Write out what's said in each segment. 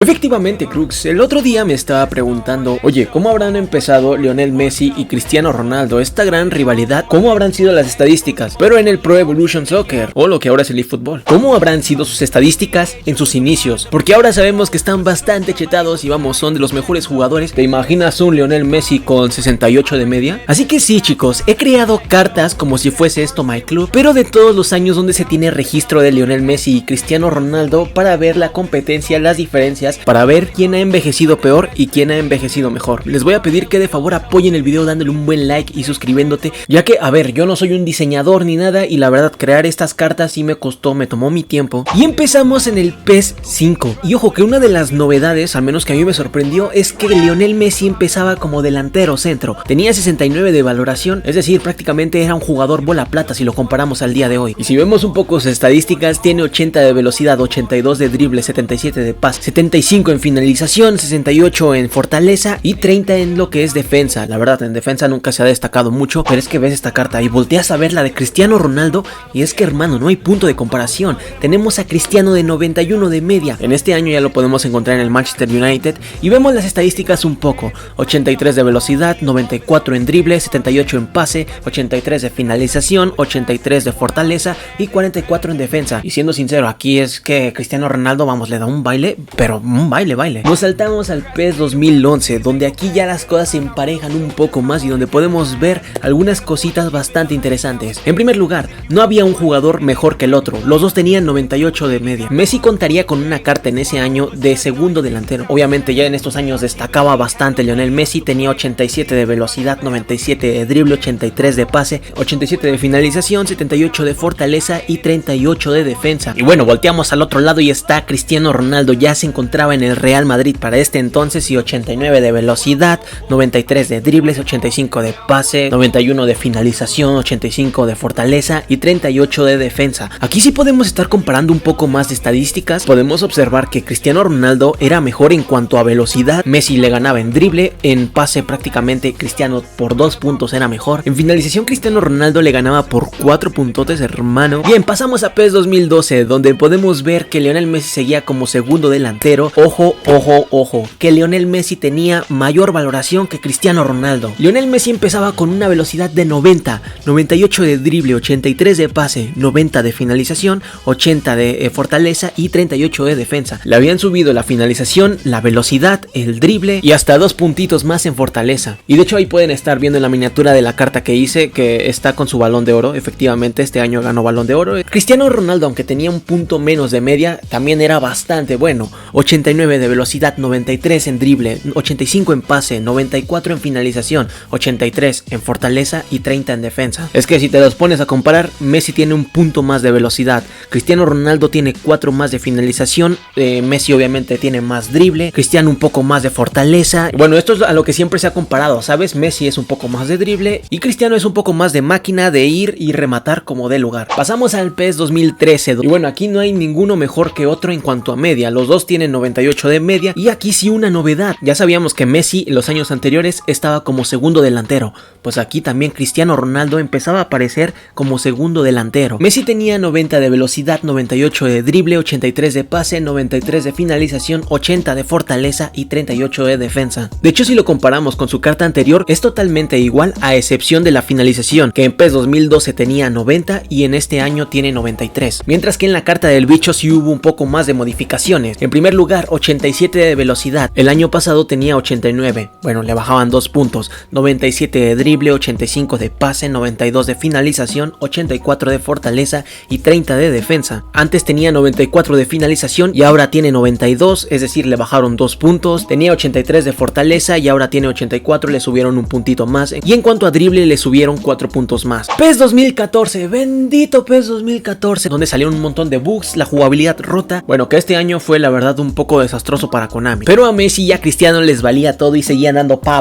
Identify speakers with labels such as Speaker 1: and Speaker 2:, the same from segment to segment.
Speaker 1: Efectivamente, Crux, el otro día me estaba preguntando, oye, ¿cómo habrán empezado Lionel Messi y Cristiano Ronaldo esta gran rivalidad? ¿Cómo habrán sido las estadísticas? Pero en el Pro Evolution Soccer, o lo que ahora es el eFootball, ¿cómo habrán sido sus estadísticas en sus inicios? Porque ahora sabemos que están bastante chetados y vamos, son de los mejores jugadores. ¿Te imaginas un Lionel Messi con 68 de media? Así que sí, chicos, he creado cartas como si fuese esto My Club, pero de todos los años donde se tiene registro de Lionel Messi y Cristiano Ronaldo para ver la competencia, las diferencias, para ver quién ha envejecido peor y quién ha envejecido mejor. Les voy a pedir que de favor apoyen el video dándole un buen like y suscribiéndote, ya que, a ver, yo no soy un diseñador ni nada y la verdad crear estas cartas sí me costó, me tomó mi tiempo. Y empezamos en el PES 5. Y ojo que una de las novedades, al menos que a mí me sorprendió, es que Lionel Messi empezaba como delantero centro. Tenía 69 de valoración, es decir, prácticamente era un jugador bola plata si lo comparamos al día de hoy. Y si vemos un poco sus estadísticas, tiene 80 de velocidad, 82 de drible, 77 de pase, 75 en finalización, 68 en fortaleza y 30 en lo que es defensa. La verdad, en defensa nunca se ha destacado mucho, pero es que ves esta carta y volteas a ver la de Cristiano Ronaldo y es que, hermano, no hay punto de comparación. Tenemos a Cristiano de 91 de media. En este año ya lo podemos encontrar en el Manchester United y vemos las estadísticas un poco. 83 de velocidad, 94 en drible, 78 en pase, 83 de finalización, 83 de fortaleza y 44 en defensa. Y siendo sincero, aquí es que Cristiano Ronaldo, vamos, le da un baile, pero un baile. Nos saltamos al PES 2011, donde aquí ya las cosas se emparejan un poco más y donde podemos ver algunas cositas bastante interesantes. En primer lugar, no había un jugador mejor que el otro, los dos tenían 98 de media. Messi contaría con una carta en ese año de segundo delantero. Obviamente ya en estos años destacaba bastante Lionel Messi, tenía 87 de velocidad, 97 de drible, 83 de pase, 87 de finalización, 78 de fortaleza y 38 de defensa. Y bueno, volteamos al otro lado y está Cristiano Ronaldo, ya se encontraba en el Real Madrid para este entonces y 89 de velocidad, 93 de dribles, 85 de pase, 91 de finalización, 85 de fortaleza y 38 de defensa. Aquí sí podemos estar comparando un poco más de estadísticas. Podemos observar que Cristiano Ronaldo era mejor en cuanto a velocidad, Messi le ganaba en drible, en pase prácticamente Cristiano por 2 puntos era mejor, en finalización Cristiano Ronaldo le ganaba por 4 puntotes, hermano. Bien, pasamos a PES 2012, donde podemos ver que Lionel Messi seguía como segundo delantero. Ojo, que Lionel Messi tenía mayor valoración que Cristiano Ronaldo. Lionel Messi empezaba con una velocidad de 90, 98 de drible, 83 de pase, 90 de finalización, 80 de fortaleza y 38 de defensa. Le habían subido la finalización, la velocidad, el drible y hasta 2 puntitos más en fortaleza. Y de hecho ahí pueden estar viendo en la miniatura de la carta que hice que está con su balón de oro. Efectivamente este año ganó balón de oro. Cristiano Ronaldo, aunque tenía un punto menos de media, también era bastante bueno. 89 de velocidad, 93 en drible, 85 en pase, 94 en finalización, 83 en fortaleza y 30 en defensa. Es que si te los pones a comparar, Messi tiene un punto más de velocidad, Cristiano Ronaldo tiene 4 más de finalización, Messi obviamente tiene más drible, Cristiano un poco más de fortaleza. Bueno, esto es a lo que siempre se ha comparado, ¿sabes? Messi es un poco más de drible y Cristiano es un poco más de máquina de ir y rematar como dé lugar. Pasamos al PES 2013 y bueno, aquí no hay ninguno mejor que otro en cuanto a media, los dos tienen 98 de media y aquí sí una novedad. Ya sabíamos que Messi en los años anteriores estaba como segundo delantero, pues aquí también Cristiano Ronaldo empezaba a aparecer como segundo delantero. Messi tenía 90 de velocidad, 98 de drible, 83 de pase, 93 de finalización, 80 de fortaleza y 38 de defensa. De hecho, si lo comparamos con su carta anterior, es totalmente igual a excepción de la finalización, que en PES 2012 tenía 90 y en este año tiene 93. Mientras que en la carta del bicho sí hubo un poco más de modificaciones. En primer lugar, 87 de velocidad. El año pasado tenía 89. Bueno, le bajaban 2 puntos. 97 de drible, 85 de pase, 92 de finalización, 84 de fortaleza y 30 de defensa. Antes tenía 94 de finalización y ahora tiene 92, es decir, le bajaron 2 puntos. Tenía 83 de fortaleza y ahora tiene 84, le subieron un puntito más. Y en cuanto a drible, le subieron 4 puntos más. PES 2014, bendito PES 2014, donde salieron un montón de bugs, la jugabilidad rota. Bueno, que este año fue la verdad un poco desastroso para Konami. Pero a Messi y a Cristiano les valía todo y seguían dando pa.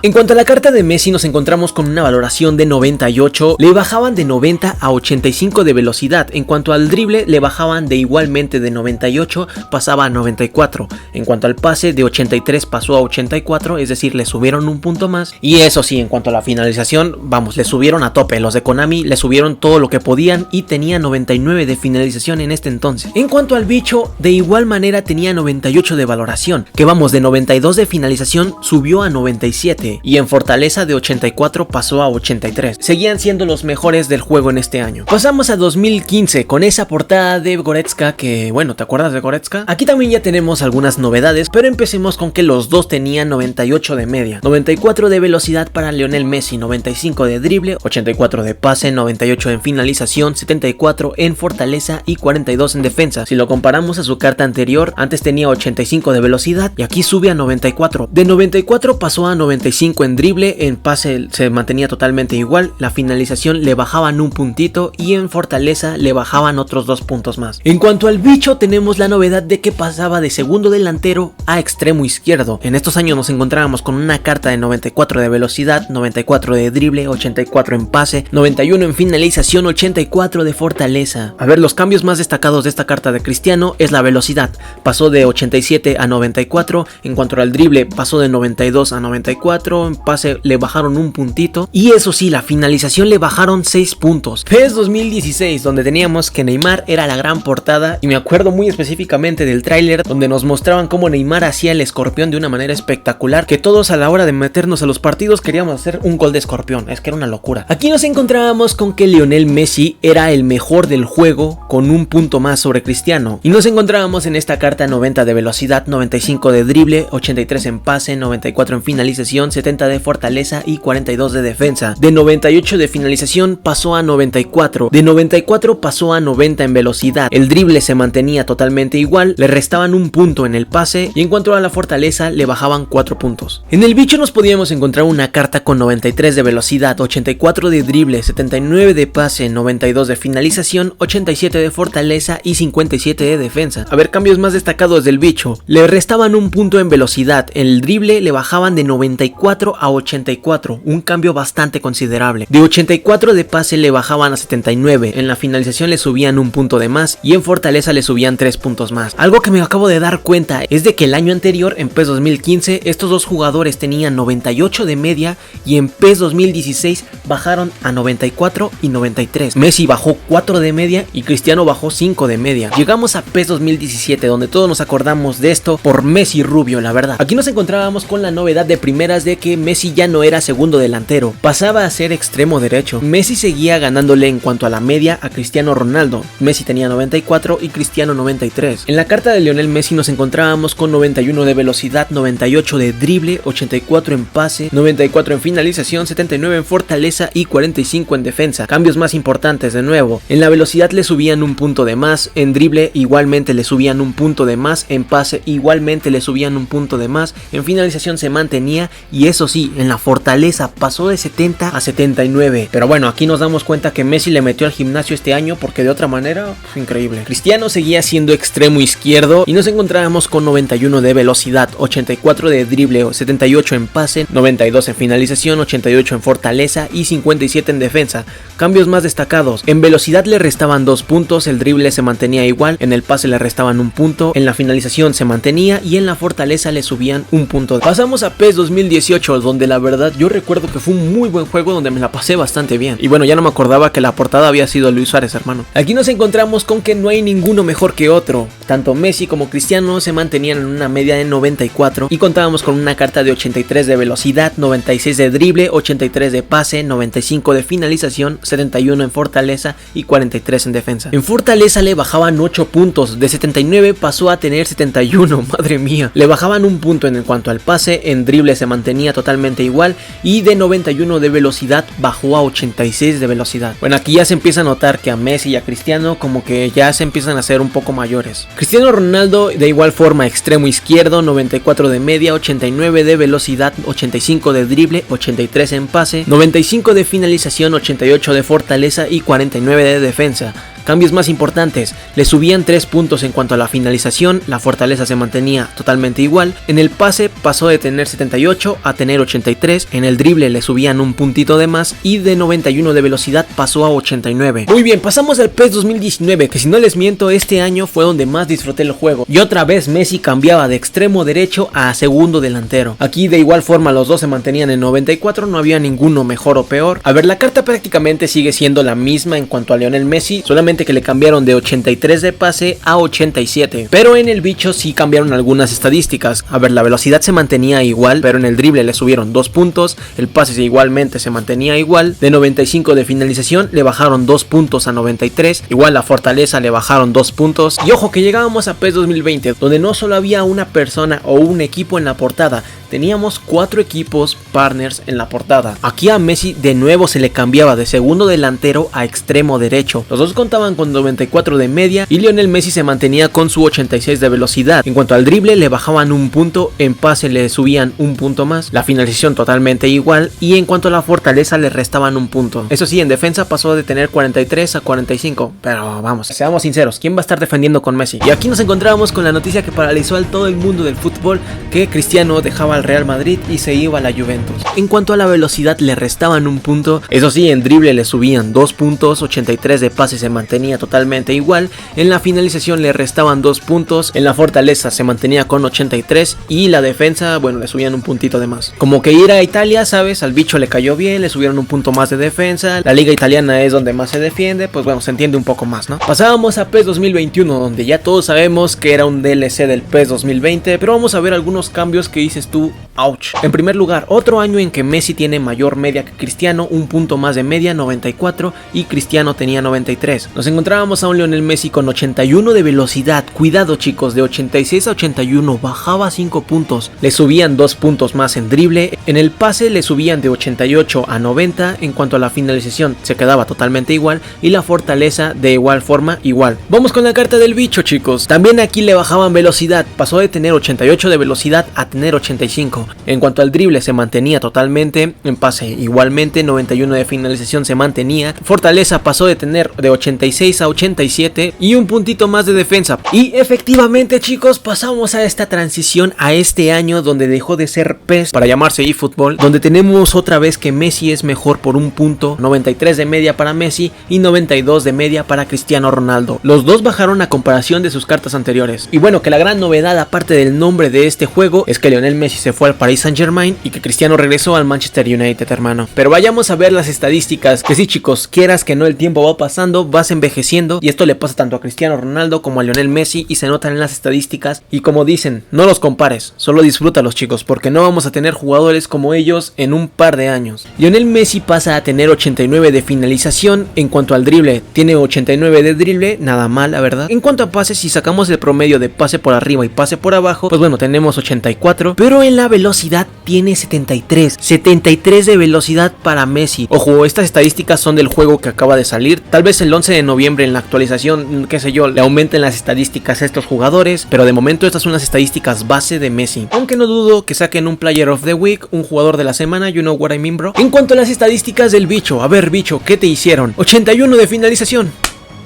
Speaker 1: En cuanto a la carta de Messi, nos encontramos con una valoración de 98, le bajaban de 90 a 85 de velocidad. En cuanto al drible, le bajaban de igualmente de 98, pasaba a 94. En cuanto al pase, de 83 pasó a 84, es decir, le subieron un punto más. Y eso sí, en cuanto a la finalización, vamos, le subieron a tope. Los de Konami le subieron todo lo que podían y tenía 99 de finalización en este entonces. En cuanto al bicho, de igual manera tenía 98 de valoración, que vamos, de 92 de finalización subió a 97, y en fortaleza de 84 pasó a 83. Seguían siendo los mejores del juego en este año. Pasamos a 2015 con esa portada de Goretzka que, bueno, ¿te acuerdas de Goretzka? Aquí también ya tenemos algunas novedades, pero empecemos con que los dos tenían 98 de media, 94 de velocidad para Lionel Messi, 95 de drible, 84 de pase, 98 en finalización, 74 en fortaleza y 42 en defensa. Si lo comparamos a su carta anterior, antes tenía 85 de velocidad y aquí sube a 94. De 94 pasó a 95 en drible, en pase se mantenía totalmente igual, la finalización le bajaban un puntito y en fortaleza le bajaban otros 2 puntos más. En cuanto al bicho, tenemos la novedad de que pasaba de segundo delantero a extremo izquierdo. En estos años nos encontrábamos con una carta de 94 de velocidad, 94 de drible, 84 en pase, 91 en finalización, 84 de fortaleza. A ver, los cambios más destacados de esta carta de Cristiano es la velocidad. Pasó de 87 a 94, en cuanto al drible pasó de 92 a 94, en pase le bajaron un puntito y eso sí, la finalización le bajaron 6 puntos. PES 2016, donde teníamos que Neymar era la gran portada y me acuerdo muy específicamente del tráiler donde nos mostraban cómo Neymar hacía el escorpión de una manera espectacular, que todos a la hora de meternos a los partidos queríamos hacer un gol de escorpión, es que era una locura. Aquí nos encontrábamos con que Lionel Messi era el mejor del juego con un punto más sobre Cristiano y nos encontrábamos en esta carta 90 de velocidad, 95 de drible, 83 en pase, 94 en finalización, 70 de fortaleza y 42 de defensa. De 98 de finalización pasó a 94, de 94 pasó a 90 en velocidad, el drible se mantenía totalmente igual, le restaban un punto en el pase y en cuanto a la fortaleza le bajaban 4 puntos. En el bicho nos podíamos encontrar una carta con 93 de velocidad, 84 de drible, 79 de pase, 92 de finalización, 87 de fortaleza y 57 de defensa. A ver, cambios más destacados del bicho: le restaban un punto en velocidad, en el drible le bajaban de 94 a 84, un cambio bastante considerable. De 84 de pase le bajaban a 79, en la finalización le subían un punto de más y en fortaleza le subían 3 puntos más. Algo que me acabo de dar cuenta es de que el año anterior, en PES 2015, estos dos jugadores tenían 98 de media y en PES 2016 bajaron a 94 y 93. Messi bajó 4 de media y Cristiano bajó 5 de media. Llegamos a PES 2017, donde todos nos acordamos de esto por Messi Rubio, la verdad. Aquí nos encontrábamos con la novedad de primeras de que Messi ya no era segundo delantero, pasaba a ser extremo derecho. Messi seguía ganándole en cuanto a la media a Cristiano Ronaldo. Messi tenía 94 y Cristiano 93. En la carta de Lionel Messi nos encontrábamos con 91 de velocidad, 98 de drible, 84 en pase, 94 en finalización, 79 en fortaleza y 45 en defensa. Cambios más importantes de nuevo: en la velocidad le subían un punto de más, en drible igualmente le subían un punto de más, en pase igualmente le subían un punto de más, en finalización se mantenía y eso sí, en la fortaleza pasó de 70 a 79. Pero bueno, aquí nos damos cuenta que Messi le metió al gimnasio este año, porque de otra manera, increíble. Cristiano seguía siendo extremo izquierdo y nos encontrábamos con 91 de velocidad, 84 de drible, 78 en pase, 92 en finalización, 88 en fortaleza y 57 en defensa. Cambios más destacados: en velocidad le restaban 2 puntos, el drible se mantenía igual, en el pase le restaban un punto, en la finalización se mantenía y en la fortaleza le subían un punto. Pasamos a PES 2018, donde la verdad yo recuerdo que fue un muy buen juego donde me la pasé bastante bien. Y bueno, ya no me acordaba que la portada había sido Luis Suárez, hermano. Aquí nos encontramos con que no hay ninguno mejor que otro. Tanto Messi como Cristiano se mantenían en una media de 94 y contábamos con una carta de 83 de velocidad, 96 de drible, 83 de pase, 95 de finalización, 71 en fortaleza y 43 en defensa. En fortaleza le bajaban 8 puntos, de 79 pasó a tener 71, madre mía. Le bajaban un punto en cuanto al pase, en drible se mantenía totalmente igual y de 91 de velocidad bajó a 86 de velocidad. Bueno, aquí ya se empieza a notar que a Messi y a Cristiano como que ya se empiezan a hacer un poco mayores. Cristiano Ronaldo de igual forma extremo izquierdo, 94 de media, 89 de velocidad, 85 de drible, 83 en pase, 95 de finalización, 88 de fortaleza y 49 de defensa. Cambios más importantes: le subían 3 puntos en cuanto a la finalización, la fortaleza se mantenía totalmente igual, en el pase pasó de tener 78 a tener 83, en el drible le subían un puntito de más y de 91 de velocidad pasó a 89. Muy bien, pasamos al PES 2019, que si no les miento, este año fue donde más disfruté el juego, y otra vez Messi cambiaba de extremo derecho a segundo delantero. Aquí de igual forma los dos se mantenían en 94, no había ninguno mejor o peor. A ver, la carta prácticamente sigue siendo la misma en cuanto a Lionel Messi, solamente solamente que le cambiaron de 83 de pase a 87. Pero en el bicho sí cambiaron algunas estadísticas. A ver, la velocidad se mantenía igual, pero en el drible le subieron 2 puntos, el pase igualmente se mantenía igual, de 95 de finalización le bajaron 2 puntos a 93, igual la fortaleza le bajaron 2 puntos. Y ojo que llegábamos a PES 2020, donde no solo había una persona o un equipo en la portada, teníamos 4 equipos partners en la portada. Aquí a Messi de nuevo se le cambiaba de segundo delantero a extremo derecho. Los dos contaban con 94 de media y Lionel Messi se mantenía con su 86 de velocidad. En cuanto al drible le bajaban un punto, en pase le subían un punto más, la finalización totalmente igual y en cuanto a la fortaleza le restaban un punto. Eso sí, en defensa pasó de tener 43 a 45, pero vamos, seamos sinceros, ¿quién va a estar defendiendo con Messi? Y aquí nos encontrábamos con la noticia que paralizó a todo el mundo del fútbol, que Cristiano dejaba al Real Madrid y se iba a la Juventus. En cuanto a la velocidad le restaban un punto, eso sí, en drible le subían 2 puntos, 83 de pase se mantenía totalmente igual, en la finalización le restaban 2 puntos, en la fortaleza se mantenía con 83 y la defensa, bueno, le subían un puntito de más. Como que ir a Italia, ¿sabes? Al bicho le cayó bien, le subieron un punto más de defensa, la liga italiana es donde más se defiende, pues bueno, se entiende un poco más, ¿no? Pasábamos a PES 2021, donde ya todos sabemos que era un DLC del PES 2020, pero vamos a ver algunos cambios que dices tú, ouch. En primer lugar, otro año en que Messi tiene mayor media que Cristiano, un punto más de media, 94, y Cristiano tenía 93. Nos encontrábamos a un Lionel Messi con 81 de velocidad, cuidado chicos, de 86 a 81, bajaba 5 puntos, le subían 2 puntos más en drible, en el pase le subían de 88 a 90, en cuanto a la finalización se quedaba totalmente igual y la fortaleza de igual forma igual. Vamos con la carta del bicho chicos, también aquí le bajaban velocidad, pasó de tener 88 de velocidad a tener 85, en cuanto al drible se mantenía totalmente, en pase igualmente, 91 de finalización se mantenía, fortaleza pasó de tener de 86 a 87 y un puntito más de defensa. Y efectivamente chicos, pasamos a esta transición a este año donde dejó de ser PES para llamarse eFootball, donde tenemos otra vez que Messi es mejor por un punto, 93 de media para Messi y 92 de media para Cristiano Ronaldo. Los dos bajaron a comparación de sus cartas anteriores. Y bueno, que la gran novedad aparte del nombre de este juego es que Lionel Messi se fue al Paris Saint-Germain y que Cristiano regresó al Manchester United, hermano. Pero vayamos a ver las estadísticas, que sí chicos, quieras que no, el tiempo va pasando, vas envejeciendo y esto le pasa tanto a Cristiano Ronaldo como a Lionel Messi y se notan en las estadísticas. Y como dicen, no los compares, solo disfrútalos chicos, porque no vamos a tener jugadores como ellos en un par de años. Lionel Messi pasa a tener 89 de finalización, en cuanto al drible tiene 89 de drible, nada mal la verdad. En cuanto a pases, si sacamos el promedio de pase por arriba y pase por abajo, pues bueno, tenemos 84, pero en la velocidad tiene 73 de velocidad para Messi. Ojo, estas estadísticas son del juego que acaba de salir, tal vez el 11 de noviembre en la actualización, qué sé yo, le aumenten las estadísticas a estos jugadores, pero de momento estas son las estadísticas base de Messi, aunque no dudo que saquen un Player of the Week, un jugador de la semana, you know what I mean bro. En cuanto a las estadísticas del bicho, a ver bicho, ¿qué te hicieron? 81 de finalización.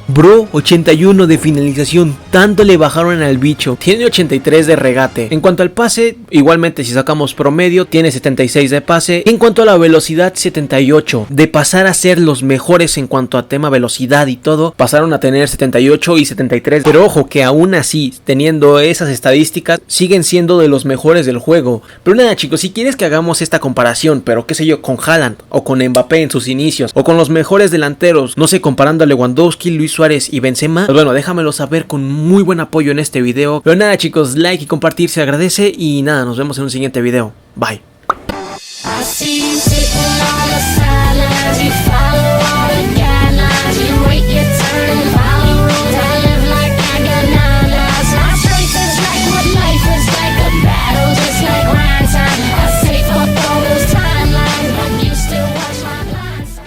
Speaker 1: Bro, 81 de finalización, tanto le bajaron al bicho. Tiene 83 de regate. En cuanto al pase, igualmente si sacamos promedio, tiene 76 de pase. En cuanto a la velocidad, 78. De pasar a ser los mejores en cuanto a tema velocidad y todo, pasaron a tener 78 y 73. Pero ojo que aún así, teniendo esas estadísticas, siguen siendo de los mejores del juego. Pero nada chicos, si quieres que hagamos esta comparación, pero qué sé yo, con Haaland o con Mbappé en sus inicios, o con los mejores delanteros, no sé, comparando a Lewandowski, Luis Suárez y Benzema, pues bueno, déjamelo saber con muy buen apoyo en este video. Pero nada chicos, like y compartir se agradece y nada, nos vemos en un siguiente video. Bye.